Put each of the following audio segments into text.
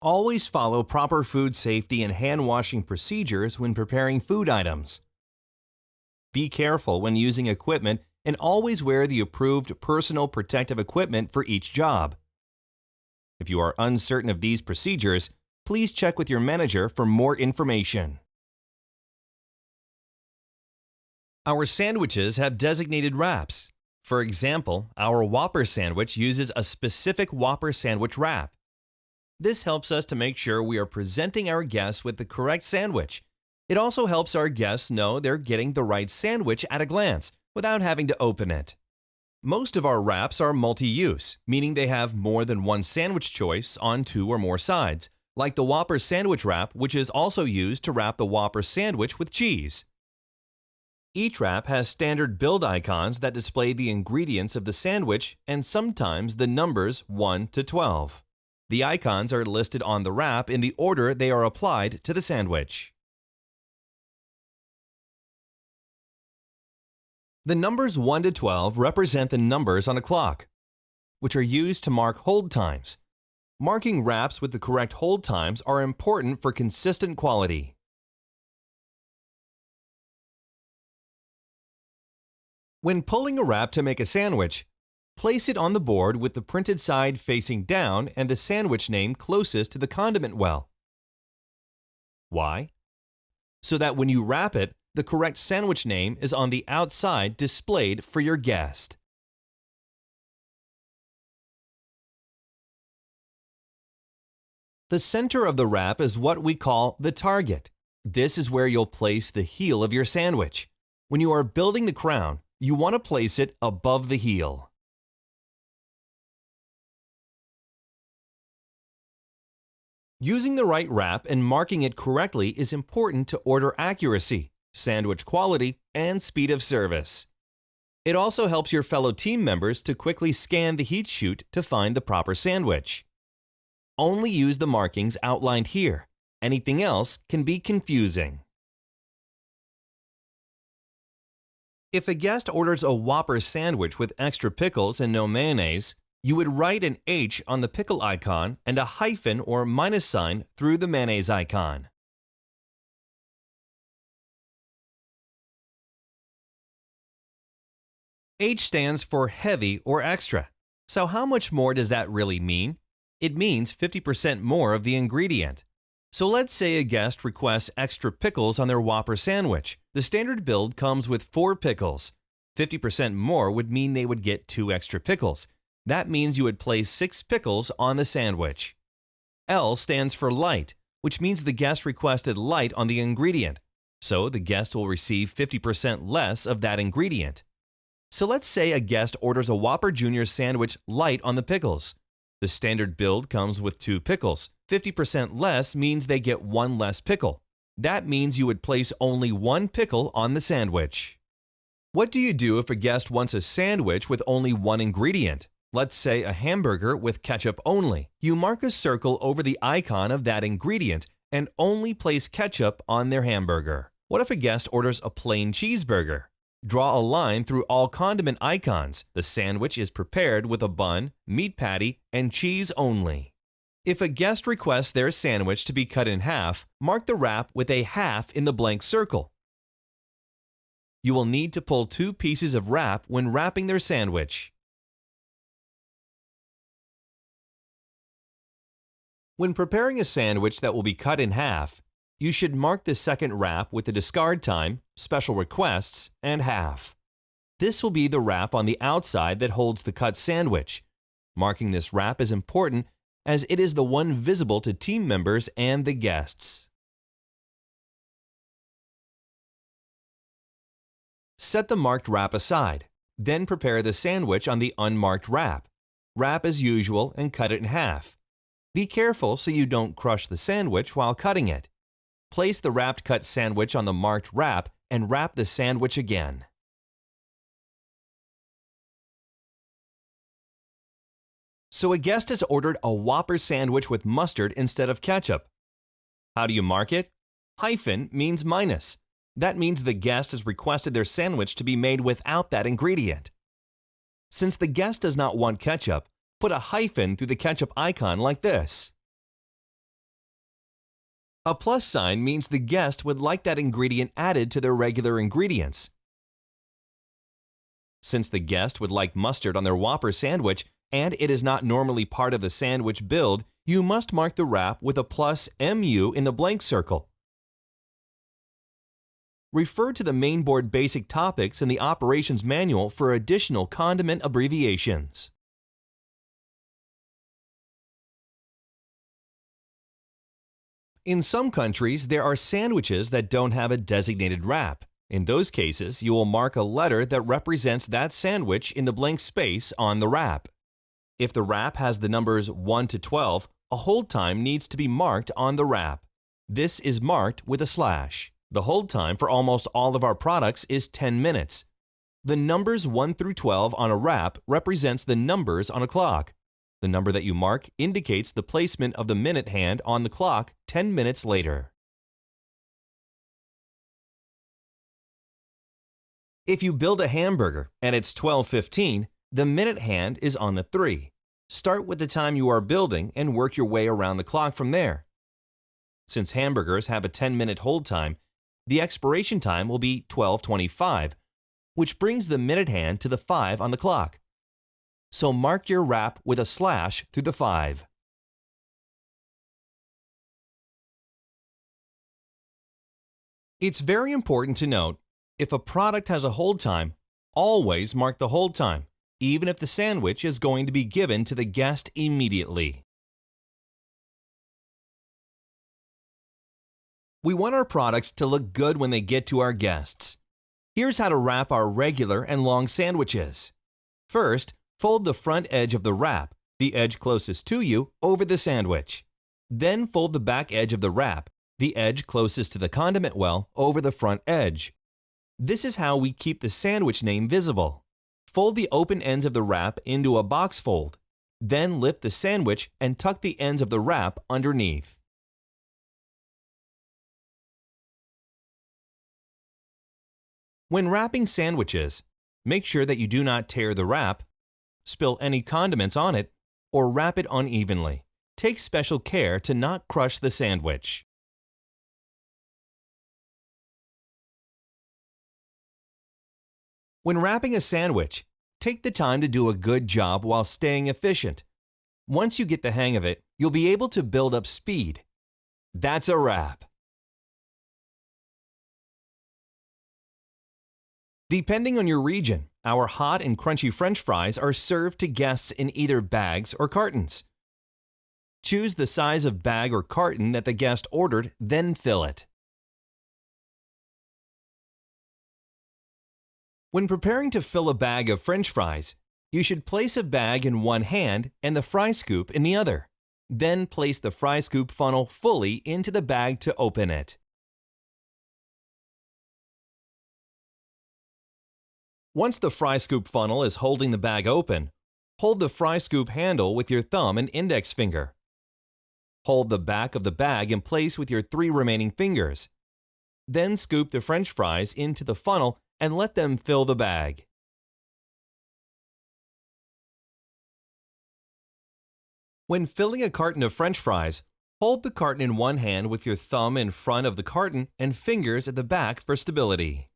Always follow proper food safety and hand washing procedures when preparing food items. Be careful when using equipment and always wear the approved personal protective equipment for each job. If you are uncertain of these procedures, please check with your manager for more information. Our sandwiches have designated wraps. For example, our Whopper sandwich uses a specific Whopper sandwich wrap. This helps us to make sure we are presenting our guests with the correct sandwich. It also helps our guests know they're getting the right sandwich at a glance without having to open it. Most of our wraps are multi-use, meaning they have more than one sandwich choice on 2 or more sides, like the Whopper sandwich wrap, which is also used to wrap the Whopper sandwich with cheese. Each wrap has standard build icons that display the ingredients of the sandwich and sometimes the numbers 1 to 12. The icons are listed on the wrap in the order they are applied to the sandwich. The numbers 1 to 12 represent the numbers on a clock, which are used to mark hold times. Marking wraps with the correct hold times are important for consistent quality. When pulling a wrap to make a sandwich, place it on the board with the printed side facing down and the sandwich name closest to the condiment well. Why? So that when you wrap it, the correct sandwich name is on the outside displayed for your guest. The center of the wrap is what we call the target. This is where you'll place the heel of your sandwich. When you are building the crown, you want to place it above the heel. Using the right wrap and marking it correctly is important to order accuracy, sandwich quality, and speed of service. It also helps your fellow team members to quickly scan the heat chute to find the proper sandwich. Only use the markings outlined here. Anything else can be confusing. If a guest orders a Whopper sandwich with extra pickles and no mayonnaise, you would write an H on the pickle icon and a hyphen or minus sign through the mayonnaise icon. H stands for heavy or extra. So how much more does that really mean? It means 50% more of the ingredient. So let's say a guest requests extra pickles on their Whopper sandwich. The standard build comes with 4 pickles. 50% more would mean they would get 2 extra pickles. That means you would place 6 pickles on the sandwich. L stands for light, which means the guest requested light on the ingredient. So the guest will receive 50% less of that ingredient. So let's say a guest orders a Whopper Jr. sandwich light on the pickles. The standard build comes with 2 pickles. 50% less means they get 1 less pickle. That means you would place only 1 pickle on the sandwich. What do you do if a guest wants a sandwich with only 1 ingredient? Let's say a hamburger with ketchup only. You mark a circle over the icon of that ingredient and only place ketchup on their hamburger. What if a guest orders a plain cheeseburger? Draw a line through all condiment icons. The sandwich is prepared with a bun, meat patty, and cheese only. If a guest requests their sandwich to be cut in half, mark the wrap with a half in the blank circle. You will need to pull 2 pieces of wrap when wrapping their sandwich. When preparing a sandwich that will be cut in half, you should mark the second wrap with the discard time, special requests, and half. This will be the wrap on the outside that holds the cut sandwich. Marking this wrap is important as it is the one visible to team members and the guests. Set the marked wrap aside. Then prepare the sandwich on the unmarked wrap. Wrap as usual and cut it in half. Be careful so you don't crush the sandwich while cutting it. Place the wrapped cut sandwich on the marked wrap and wrap the sandwich again. So a guest has ordered a Whopper sandwich with mustard instead of ketchup. How do you mark it? Hyphen means minus. That means the guest has requested their sandwich to be made without that ingredient. Since the guest does not want ketchup, put a hyphen through the ketchup icon like this. A plus sign means the guest would like that ingredient added to their regular ingredients. Since the guest would like mustard on their Whopper sandwich and it is not normally part of the sandwich build, you must mark the wrap with a plus MU in the blank circle. Refer to the Mainboard Basic Topics in the Operations Manual for additional condiment abbreviations. In some countries, there are sandwiches that don't have a designated wrap. In those cases, you will mark a letter that represents that sandwich in the blank space on the wrap. If the wrap has the numbers 1 to 12, a hold time needs to be marked on the wrap. This is marked with a slash. The hold time for almost all of our products is 10 minutes. The numbers 1 through 12 on a wrap represents the numbers on a clock. The number that you mark indicates the placement of the minute hand on the clock 10 minutes later. If you build a hamburger and it's 12:15, the minute hand is on the 3. Start with the time you are building and work your way around the clock from there. Since hamburgers have a 10-minute hold time, the expiration time will be 12:25, which brings the minute hand to the 5 on the clock. So mark your wrap with a slash through the 5. It's very important to note, if a product has a hold time, always mark the hold time, even if the sandwich is going to be given to the guest immediately. We want our products to look good when they get to our guests. Here's how to wrap our regular and long sandwiches. First, fold the front edge of the wrap, the edge closest to you, over the sandwich. Then fold the back edge of the wrap, the edge closest to the condiment well, over the front edge. This is how we keep the sandwich name visible. Fold the open ends of the wrap into a box fold. Then lift the sandwich and tuck the ends of the wrap underneath. When wrapping sandwiches, make sure that you do not tear the wrap, spill any condiments on it, or wrap it unevenly. Take special care to not crush the sandwich. When wrapping a sandwich, take the time to do a good job while staying efficient. Once you get the hang of it, you'll be able to build up speed. That's a wrap. Depending on your region, our hot and crunchy French fries are served to guests in either bags or cartons. Choose the size of bag or carton that the guest ordered, then fill it. When preparing to fill a bag of French fries, you should place a bag in one hand and the fry scoop in the other. Then place the fry scoop funnel fully into the bag to open it. Once the fry scoop funnel is holding the bag open, hold the fry scoop handle with your thumb and index finger. Hold the back of the bag in place with your 3 remaining fingers. Then scoop the French fries into the funnel and let them fill the bag. When filling a carton of French fries, hold the carton in one hand with your thumb in front of the carton and fingers at the back for stability.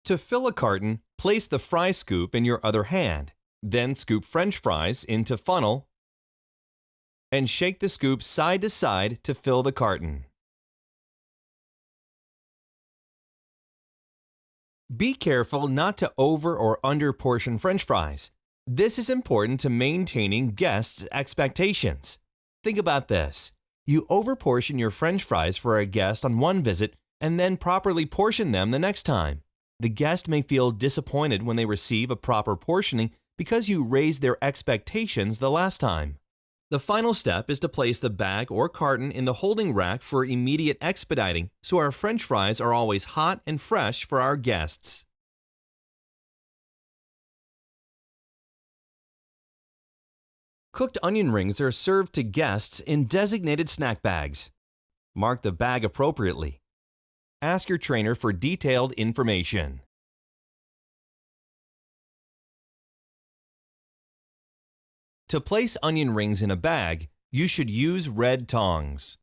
To fill a carton, place the fry scoop in your other hand, then scoop French fries into funnel and shake the scoop side to side to fill the carton. Be careful not to over or under portion French fries. This is important to maintaining guests' expectations. Think about this. You over-portion your French fries for a guest on one visit and then properly portion them the next time. The guest may feel disappointed when they receive a proper portioning because you raised their expectations the last time. The final step is to place the bag or carton in the holding rack for immediate expediting, so our French fries are always hot and fresh for our guests. Cooked onion rings are served to guests in designated snack bags. Mark the bag appropriately. Ask your trainer for detailed information. To place onion rings in a bag, you should use red tongs.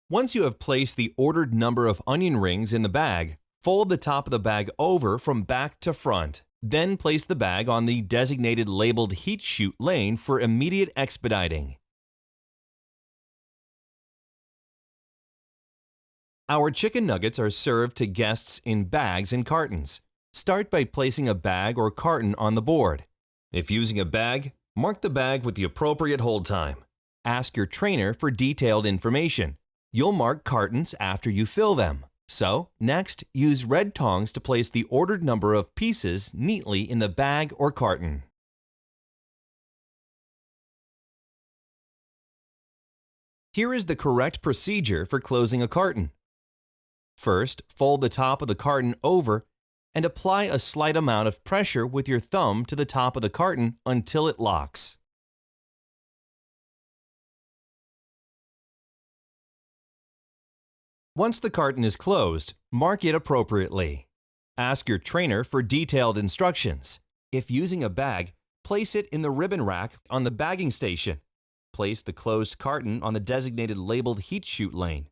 Once you have placed the ordered number of onion rings in the bag, fold the top of the bag over from back to front. Then place the bag on the designated labeled heat chute lane for immediate expediting. Our chicken nuggets are served to guests in bags and cartons. Start by placing a bag or carton on the board. If using a bag, mark the bag with the appropriate hold time. Ask your trainer for detailed information. You'll mark cartons after you fill them. So, next, use red tongs to place the ordered number of pieces neatly in the bag or carton. Here is the correct procedure for closing a carton. First, fold the top of the carton over and apply a slight amount of pressure with your thumb to the top of the carton until it locks. Once the carton is closed, mark it appropriately. Ask your trainer for detailed instructions. If using a bag, place it in the ribbon rack on the bagging station. Place the closed carton on the designated labeled heat chute lane.